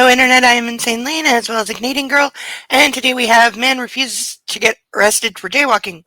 Hello, Internet. I am Insane Lane, as well as a Canadian girl, and today we have man refuses to get arrested for jaywalking.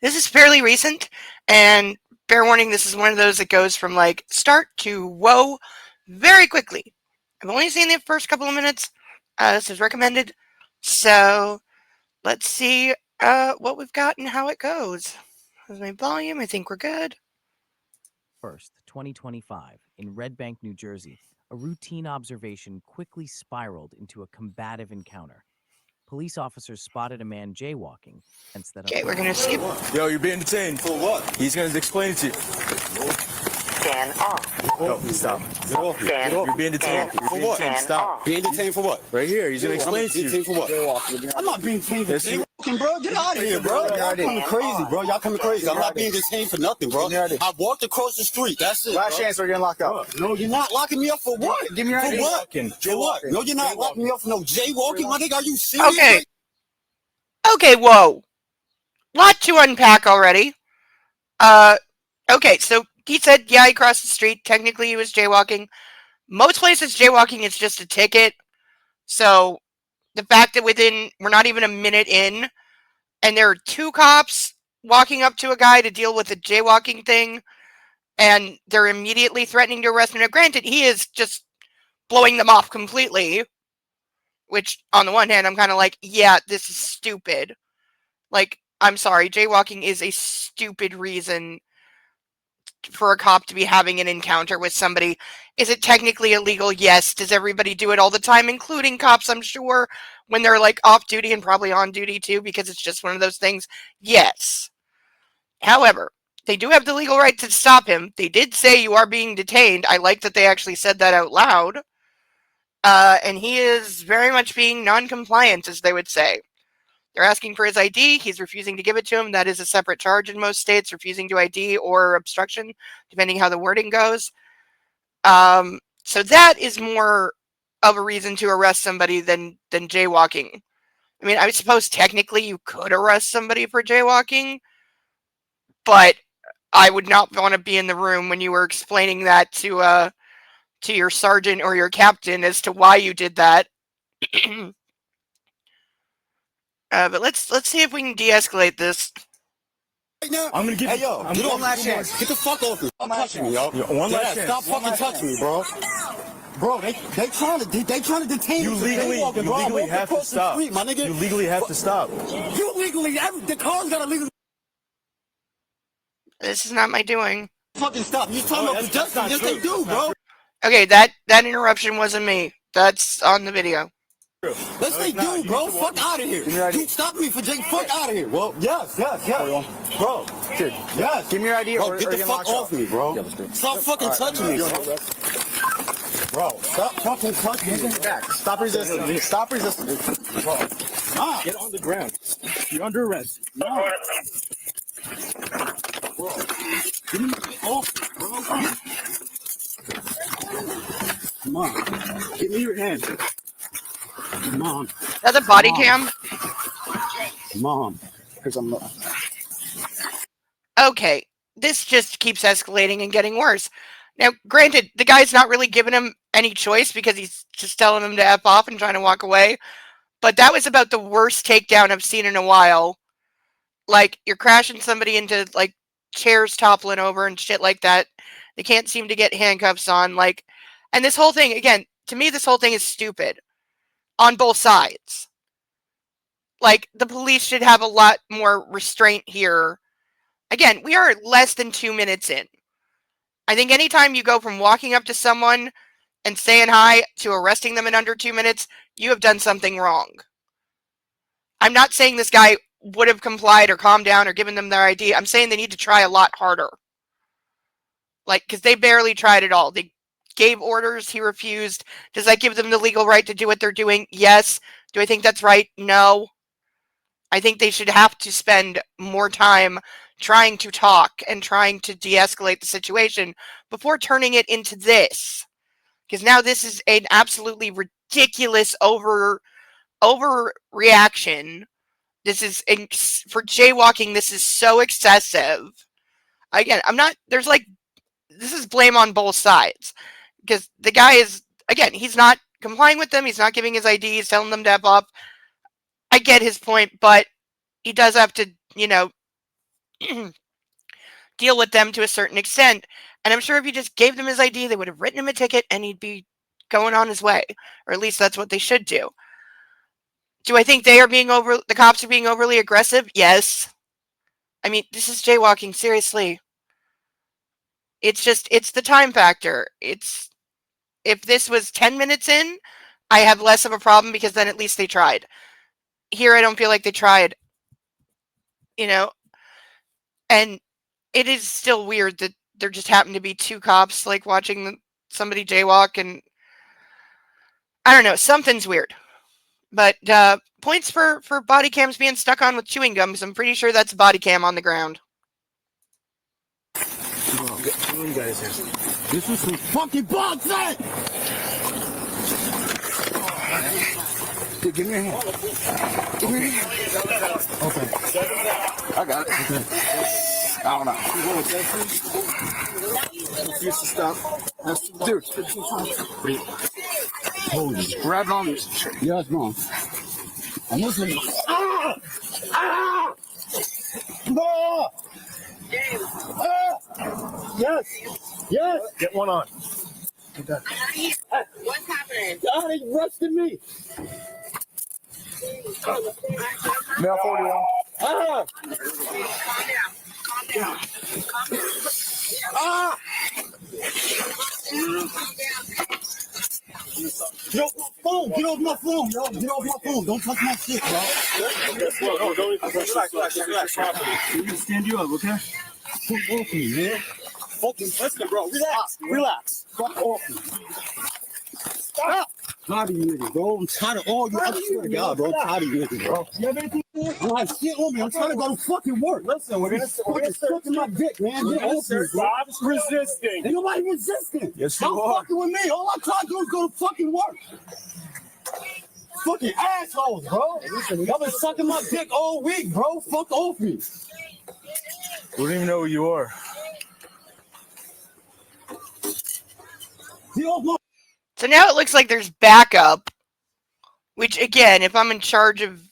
This is fairly recent, and fair warning, this is one of those that goes from like start to whoa very quickly. I've only seen the first couple of minutes. This is recommended, so let's see what we've got and how it goes. Here's my volume. I think we're good. 1st, 2025, in Red Bank, New Jersey, a routine observation quickly spiraled into a combative encounter. Police officers spotted a man jaywalking. Okay, we're gonna skip. Yo, you're being detained. For what? He's gonna explain it to you. Stand off. No, stop. Get off. You're being detained. You're being detained. Stop. Being detained for what? Right here. He's gonna explain it to you. Detained for what? I'm not being detained for jaywalking, bro. Get out of here, bro. Y'all coming crazy, bro. Y'all coming crazy. I'm not being detained for nothing, bro. I walked across the street. That's it. Last chance, we're getting locked up. No, you're not locking me up for what? Give me your ID. For what? For what? No, you're not locking me up for no jaywalking, my nigga. Are you serious? Okay. Okay, whoa. Lot to unpack already. Okay, so he said, yeah, he crossed the street. Technically, he was jaywalking. Most places, jaywalking is just a ticket. So, the fact that we're not even a minute in, and there are two cops walking up to a guy to deal with a jaywalking thing, and they're immediately threatening to arrest him. Now, granted, he is just blowing them off completely, which, on the one hand, I'm kind of like, yeah, this is stupid. Like, I'm sorry, jaywalking is a stupid reason for a cop to be having an encounter with somebody. Is it technically illegal? Yes. Does everybody do it all the time, including cops, I'm sure, when they're like off duty and probably on duty too, because it's just one of those things? Yes. However, they do have the legal right to stop him. They did say you are being detained. I like that they actually said that out loud. And he is very much being non-compliant, as they would say. They're asking for his ID. He's refusing to give it to him. That is a separate charge in most states, refusing to ID or obstruction, depending how the wording goes. So that is more of a reason to arrest somebody than jaywalking. I mean, I suppose technically you could arrest somebody for jaywalking, but I would not want to be in the room when you were explaining that to your sergeant or your captain as to why you did that. But let's see if we can de-escalate this. Right now? I'm gonna give Hey, yo, get one last chance. Get the fuck off me. Stop touching me, yo. One last chance. Stop fucking touching me, bro. Bro, they trying to detain You me. legally have to stop. Street, my nigga. You legally have to stop. You legally, the car's gotta legally This is not my doing. fucking stop. You talking about pedestrians? Yes, they do, bro. Okay, that interruption wasn't me. That's on the video. Yes, they do, bro. Fuck out of here. You stop me for Jake. Fuck out of here. Well, yes. Bro, Dude, yes. give me your ID Bro, or get the you're fuck locked up. off me, bro. Stop fucking touching me, bro. Stop fucking touching me. Stop resisting. Stop resisting. Bro. Get on the ground. You're under arrest. No. Bro. Give me off, bro. Come on. Give me your hand. Come on. That's a body cam? Come on. Because I'm not. Okay, this just keeps escalating and getting worse. Now, granted, the guy's not really giving him any choice because he's just telling him to F off and trying to walk away. But that was about the worst takedown I've seen in a while. Like, you're crashing somebody into, like, chairs toppling over and shit like that. They can't seem to get handcuffs on. Like, and this whole thing, again, to me, this whole thing is stupid. On both sides. Like, the police should have a lot more restraint here. Again, we are less than 2 minutes in. I think anytime you go from walking up to someone and saying hi to arresting them in under 2 minutes, you have done something wrong. I'm not saying this guy would have complied or calmed down or given them their ID. I'm saying they need to try a lot harder. Like, because they barely tried at all. They gave orders, he refused. Does that give them the legal right to do what they're doing? Yes. Do I think that's right? No. I think they should have to spend more time trying to talk and trying to de-escalate the situation before turning it into this. Because now this is an absolutely ridiculous overreaction. This is, for jaywalking, this is so excessive. Again, is blame on both sides. Because the guy is, again, he's not complying with them. He's not giving his ID. He's telling them to F up. I get his point, but he does have to, deal with them to a certain extent. And I'm sure if he just gave them his ID, they would have written him a ticket and he'd be going on his way. Or at least that's what they should do. Do I think the cops are being overly aggressive? Yes. I mean, this is jaywalking, seriously. It's the time factor. If this was 10 minutes in, I have less of a problem because then at least they tried. Here, I don't feel like they tried. And it is still weird that there just happened to be two cops, like, watching somebody jaywalk, and I don't know, something's weird. But points for body cams being stuck on with chewing gums. I'm pretty sure that's a body cam on the ground. This is some fucking bullshit! Dude, give me your hand. Give me your hand. Okay. I got it. Okay. I don't know. Refuse to stop. Dude. Holy. Grab on me. Yeah, it's wrong. I'm listening. Ah! Ah! No! Ah! Yes! Yes! Get one on. What's happening? God, they arrested me! Male 41. Ah! Calm down. Ah! Yo, phone! Get off my phone, yo! Get off my phone! Don't touch my shit, bro! No, don't relax. Let me stand you up, okay? Fuck off me, man! Fucking listen, bro! Relax! Fuck off me! Stop! Tired of you niggas, bro. I'm tired of all you. I swear to God, bro. I'm tired of you niggas, bro. You have anything? I don't have shit on me. I'm trying to go to fucking work. Listen, we're gonna sucking my dick, man. Get off me, bro. Stop resisting. Ain't nobody resisting. Yes, you I'm are. fucking with me. All I'm trying to do is go to fucking work. Fucking assholes, bro. Y'all been sucking my dick all week, bro. Fuck off me. We don't even know who you are. Get off my. So now it looks like there's backup, which, again, if I'm in charge of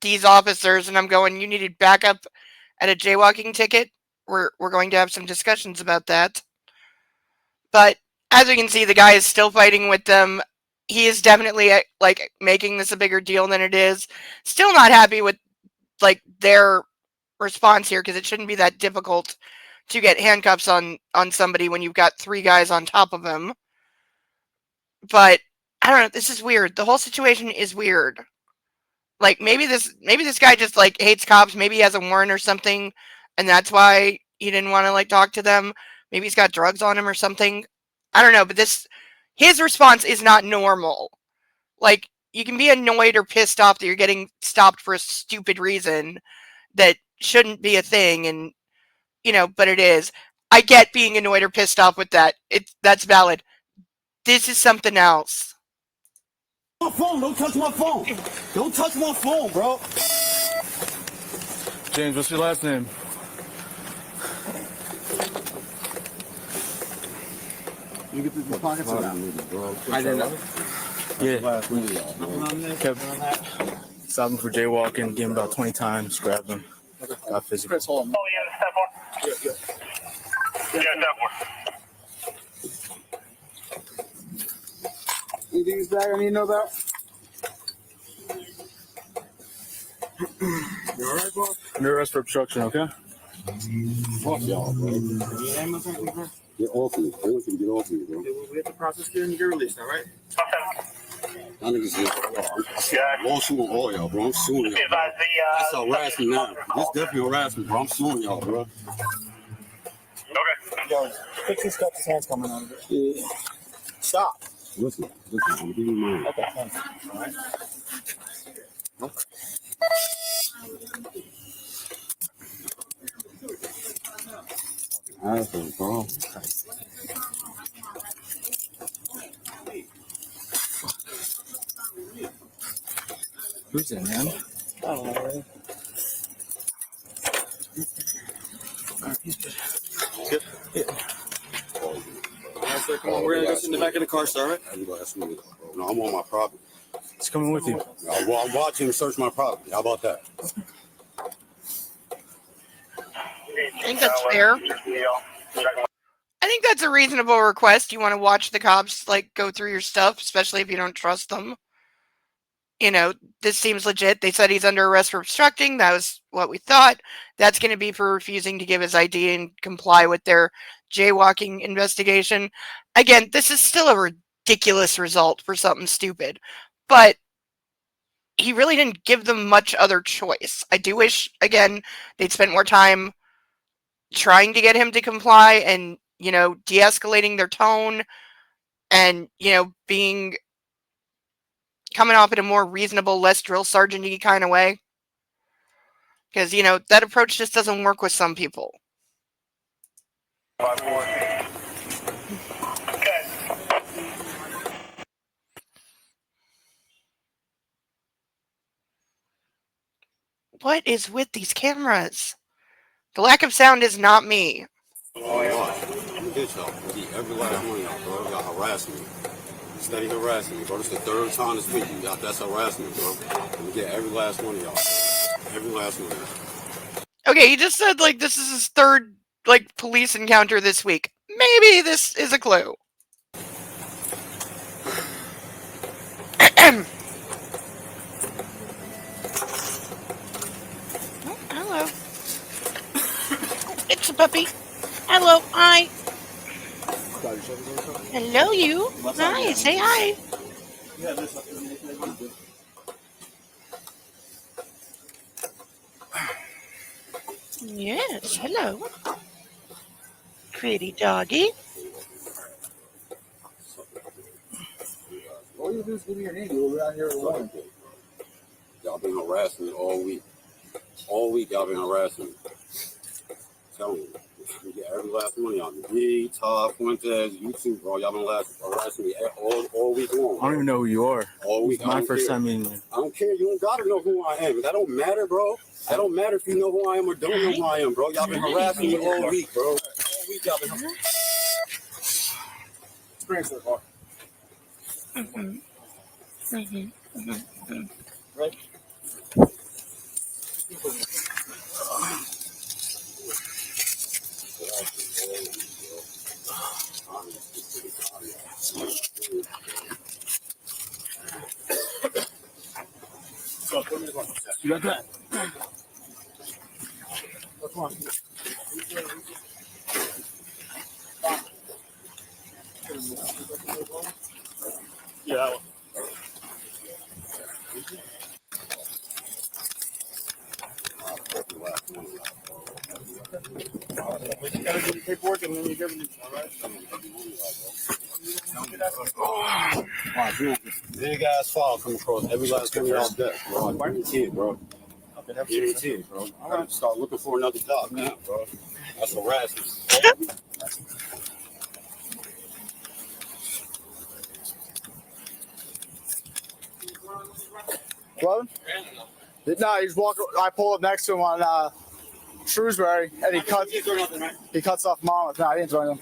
these officers and I'm going, you needed backup at a jaywalking ticket, we're going to have some discussions about that. But as we can see, the guy is still fighting with them. He is definitely, like, making this a bigger deal than it is. Still not happy with, like, their response here, because it shouldn't be that difficult to get handcuffs on somebody when you've got three guys on top of him. But I don't know, this is weird. The whole situation is weird. Like, maybe this guy just, like, hates cops. Maybe he has a warrant or something, and that's why he didn't want to, like, talk to them. Maybe he's got drugs on him or something. I don't know, but his response is not normal. Like, you can be annoyed or pissed off that you're getting stopped for a stupid reason that shouldn't be a thing, and, but it is. I get being annoyed or pissed off with that. That's valid. This is something else. My phone, don't touch my phone. Don't touch my phone, bro. James, what's your last name? You get the pockets or not? I didn't know. Yeah. Kept stopping for jaywalking, gave him about 20 times, grabbed him, got physical. Oh, yeah, step 4. Yeah, step 4. Anything is back I need to know about? You alright, bro? Under arrest for obstruction, okay? Fuck y'all, bro. Get off me. I want you to get off me, bro. We have to process here and you get released, all right? Y'all niggas is lawsuit on all y'all, bro. I'm suing y'all. Bro. That's harassment now. This definitely harassment, bro. I'm suing y'all, bro. Okay. Yo, fix his cups, his hands coming out of it. Yeah. Stop. Listen, I'm giving you mine. Okay, thanks. All right. Asshole, bro. Who's in, man? I don't know, man. All right, he's good. Good. Yeah. in the back of the car, sir. Every last minute, bro. No, I'm on my property. It's coming with you. I'm watching him search my property. How about that? I think that's fair. I think that's a reasonable request. You want to watch the cops like go through your stuff, especially if you don't trust them. You know, this seems legit. They said he's under arrest for obstructing. That was what we thought. That's going to be for refusing to give his ID and comply with their jaywalking investigation. Again, this is still a ridiculous result for something stupid, but he really didn't give them much other choice. I do wish, again, they'd spent more time trying to get him to comply and, you know, de-escalating their tone and, you know, coming off in a more reasonable, less drill sergeant-y kind of way. Because, you know, that approach just doesn't work with some people. What is with these cameras? The lack of sound is not me. Oh, yeah. I'm get y'all. Every last one of y'all, bro. Y'all harassing me. Steady harassing me, bro. This is the third time this week. Y'all, that's harassment, bro. I'm get every last one of y'all. Every last one of y'all. Okay, he just said, like, this is his third, like, police encounter this week. Maybe this is a clue. Oh, hello. It's a puppy. Hello, hi. Hello, you. Hi, say hi. Yes, hello. Pretty doggy. All you do is give me your name. We're out here alone. Y'all been harassing me all week. All week y'all been harassing me. Tell me. Yeah, every last one of y'all. Me, Todd, Fuentes, you too, bro. Y'all been harassing me all week long. I don't even know who you are. All week. It's my first time meeting you. I don't care. You don't gotta know who I am. That don't matter, bro. That don't matter if you know who I am or don't know who I am, bro. Y'all been harassing me all week, bro. All week y'all been harassing me. Experience so far. Right? You got that? Come on. Yeah, that one. You gotta do the paperwork and then you give it. All right. Wow, dude, big ass file come across every last one of y'all's desk, bro. I guarantee it, bro. Guarantee it, bro. I'm gonna start looking for another job now, bro. That's harassment. What? No, he's walking. I pull up next to him on Shrewsbury, and he cuts off Monmouth. No, I didn't join him.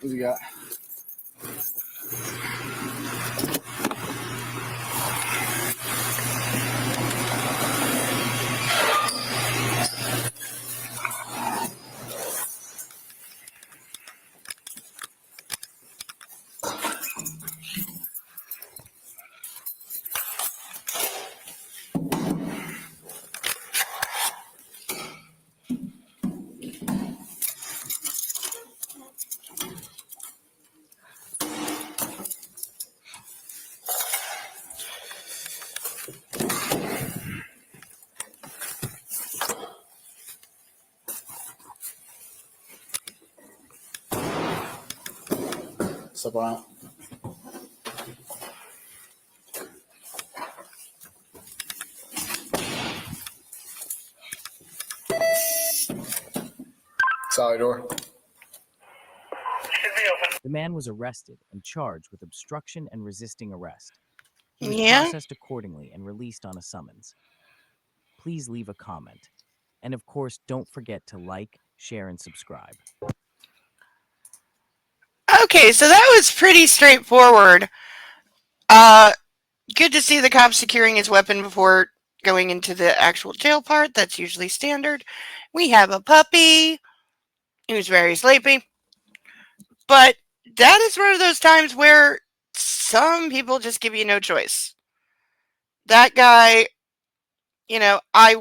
Who's he got? Step on. Sally door. Should be a The man was arrested and charged with obstruction and resisting arrest. He was Yeah. processed accordingly and released on a summons. Please leave a comment. And of course, don't forget to like, share, and subscribe. Okay, so that was pretty straightforward. Good to see the cop securing his weapon before going into the actual jail part. That's usually standard. We have a puppy who's very sleepy. But that is one of those times where some people just give you no choice. That guy, I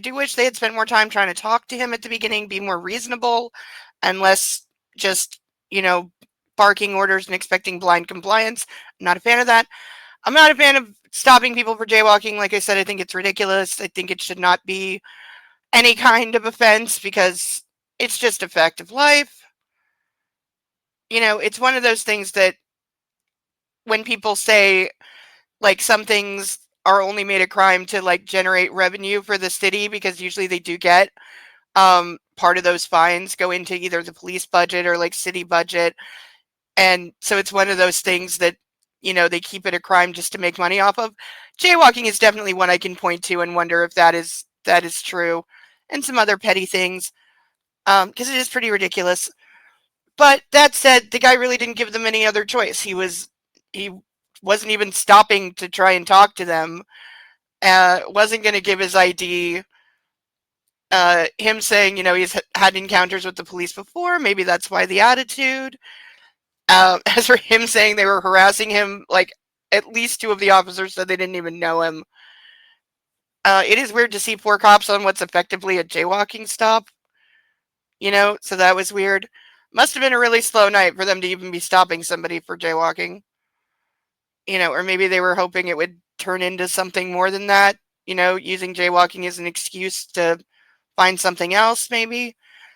do wish they had spent more time trying to talk to him at the beginning, be more reasonable, and less just, barking orders and expecting blind compliance. I'm not a fan of that. I'm not a fan of stopping people for jaywalking. Like I said, I think it's ridiculous. I think it should not be any kind of offense because it's just a fact of life. It's one of those things that when people say, like, some things are only made a crime to, like, generate revenue for the city, because usually they do get part of those fines go into either the police budget or, like, city budget. And so it's one of those things that, they keep it a crime just to make money off of. Jaywalking is definitely one I can point to and wonder if that is true, and some other petty things, because it is pretty ridiculous. But that said, the guy really didn't give them any other choice. He wasn't even stopping to try and talk to them. Wasn't going to give his ID. Him saying, he's had encounters with the police before. Maybe that's why the attitude. As for him saying they were harassing him, like, at least two of the officers said they didn't even know him. It is weird to see 4 cops on what's effectively a jaywalking stop. So that was weird. Must have been a really slow night for them to even be stopping somebody for jaywalking. Or maybe they were hoping it would turn into something more than that, using jaywalking as an excuse to find something else, maybe.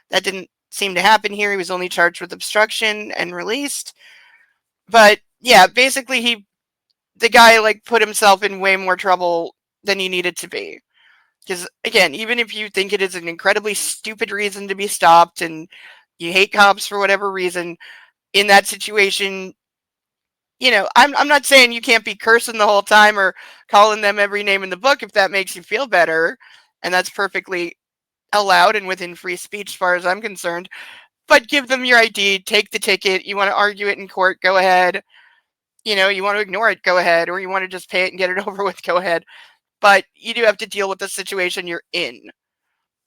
That didn't seem to happen here. He was only charged with obstruction and released. But, yeah, basically the guy, like, put himself in way more trouble than he needed to be. Because, again, even if you think it is an incredibly stupid reason to be stopped and you hate cops for whatever reason, in that situation, I'm not saying you can't be cursing the whole time or calling them every name in the book if that makes you feel better. And that's perfectly allowed and within free speech as far as I'm concerned. But give them your ID, take the ticket. You want to argue it in court, go ahead. You want to ignore it, go ahead. Or you want to just pay it and get it over with, go ahead. But you do have to deal with the situation you're in.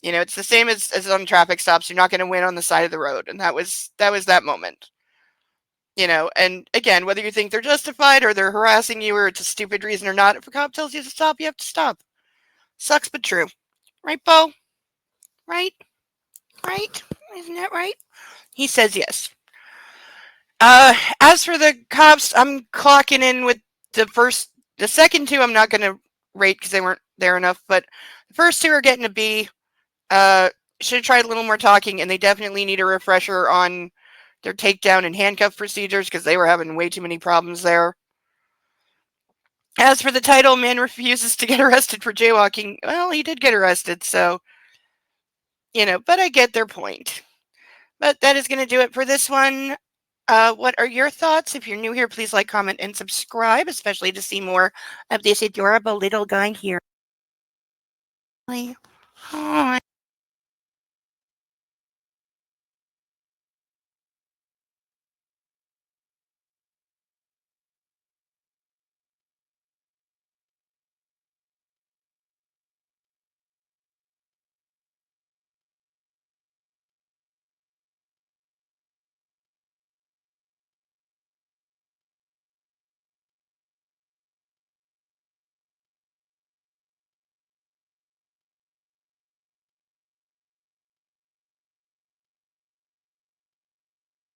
It's the same as on traffic stops. You're not going to win on the side of the road. And that was that moment. And again, whether you think they're justified or they're harassing you or it's a stupid reason or not, if a cop tells you to stop, you have to stop. Sucks but true. Right, Bo? Right? Right? Isn't that right? He says yes. As for the cops, I'm clocking in with the second 2 I'm not going to rate because they weren't there enough, but the first 2 are getting a B. Should have tried a little more talking, and they definitely need a refresher on their takedown and handcuff procedures because they were having way too many problems there. As for the title, man refuses to get arrested for jaywalking. Well, he did get arrested, so, but I get their point. But that is going to do it for this one. What are your thoughts? If you're new here, please like, comment, and subscribe, especially to see more of this adorable little guy here. Hi.